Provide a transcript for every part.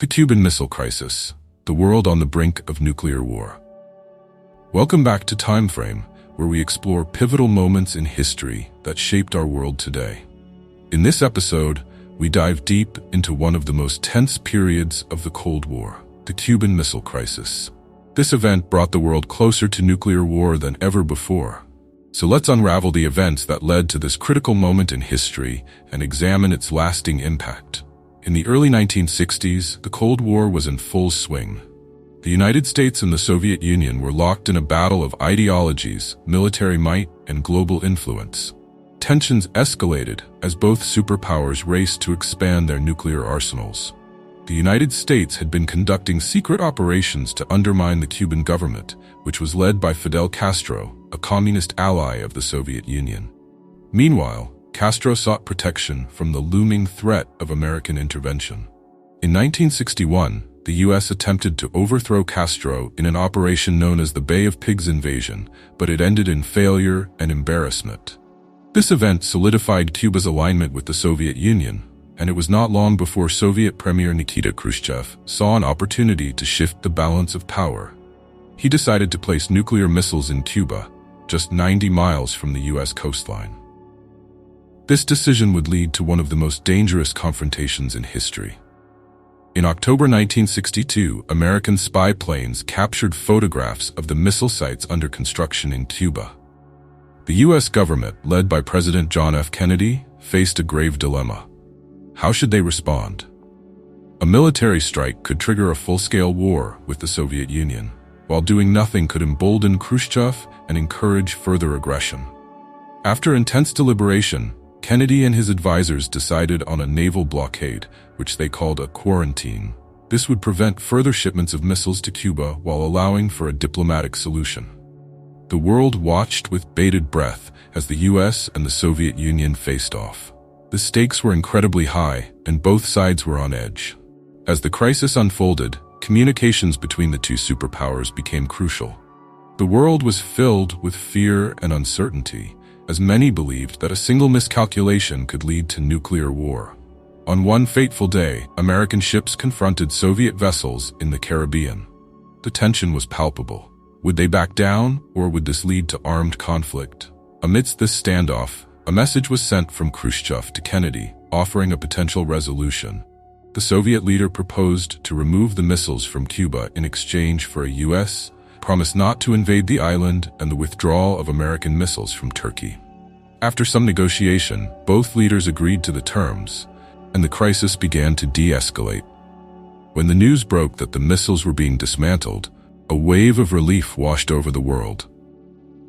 The Cuban Missile Crisis, the world on the brink of nuclear war. Welcome back to Timeframe, where we explore pivotal moments in history that shaped our world today. In this episode, we dive deep into one of the most tense periods of the Cold War, the Cuban Missile Crisis. This event brought the world closer to nuclear war than ever before. So let's unravel the events that led to this critical moment in history and examine its lasting impact. In the early 1960s, the Cold War was in full swing. The United States and the Soviet Union were locked in a battle of ideologies, military might, and global influence. Tensions escalated as both superpowers raced to expand their nuclear arsenals. The United States had been conducting secret operations to undermine the Cuban government, which was led by Fidel Castro, a communist ally of the Soviet Union. Meanwhile, Castro sought protection from the looming threat of American intervention. In 1961, the U.S. attempted to overthrow Castro in an operation known as the Bay of Pigs invasion, but it ended in failure and embarrassment. This event solidified Cuba's alignment with the Soviet Union, and it was not long before Soviet Premier Nikita Khrushchev saw an opportunity to shift the balance of power. He decided to place nuclear missiles in Cuba, just 90 miles from the U.S. coastline. This decision would lead to one of the most dangerous confrontations in history. In October 1962, American spy planes captured photographs of the missile sites under construction in Cuba. The U.S. government, led by President John F. Kennedy, faced a grave dilemma. How should they respond? A military strike could trigger a full-scale war with the Soviet Union, while doing nothing could embolden Khrushchev and encourage further aggression. After intense deliberation, Kennedy and his advisors decided on a naval blockade, which they called a quarantine. This would prevent further shipments of missiles to Cuba while allowing for a diplomatic solution. The world watched with bated breath as the US and the Soviet Union faced off. The stakes were incredibly high, and both sides were on edge. As the crisis unfolded, communications between the two superpowers became crucial. The world was filled with fear and uncertainty, as many believed that a single miscalculation could lead to nuclear war. On one fateful day, American ships confronted Soviet vessels in the Caribbean. The tension was palpable. Would they back down, or would this lead to armed conflict? Amidst this standoff, a message was sent from Khrushchev to Kennedy, offering a potential resolution. The Soviet leader proposed to remove the missiles from Cuba in exchange for a U.S. promise not to invade the island and the withdrawal of American missiles from Turkey. After some negotiation, both leaders agreed to the terms, and the crisis began to de-escalate. When the news broke that the missiles were being dismantled, a wave of relief washed over the world.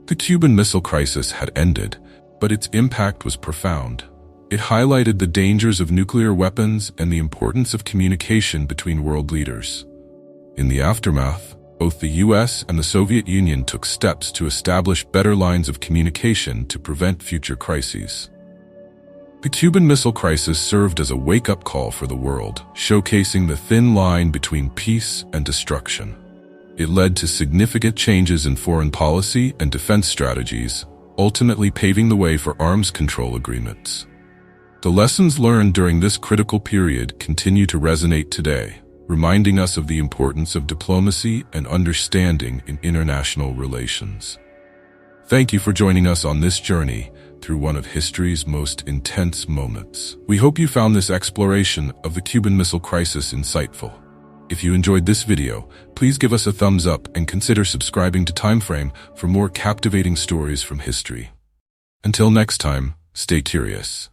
The Cuban Missile Crisis had ended, but its impact was profound. It highlighted the dangers of nuclear weapons and the importance of communication between world leaders. In the aftermath, both the U.S. and the Soviet Union took steps to establish better lines of communication to prevent future crises. The Cuban Missile Crisis served as a wake-up call for the world, showcasing the thin line between peace and destruction. It led to significant changes in foreign policy and defense strategies, ultimately paving the way for arms control agreements. The lessons learned during this critical period continue to resonate today, reminding us of the importance of diplomacy and understanding in international relations. Thank you for joining us on this journey through one of history's most intense moments. We hope you found this exploration of the Cuban Missile Crisis insightful. If you enjoyed this video, please give us a thumbs up and consider subscribing to Timeframe for more captivating stories from history. Until next time, stay curious.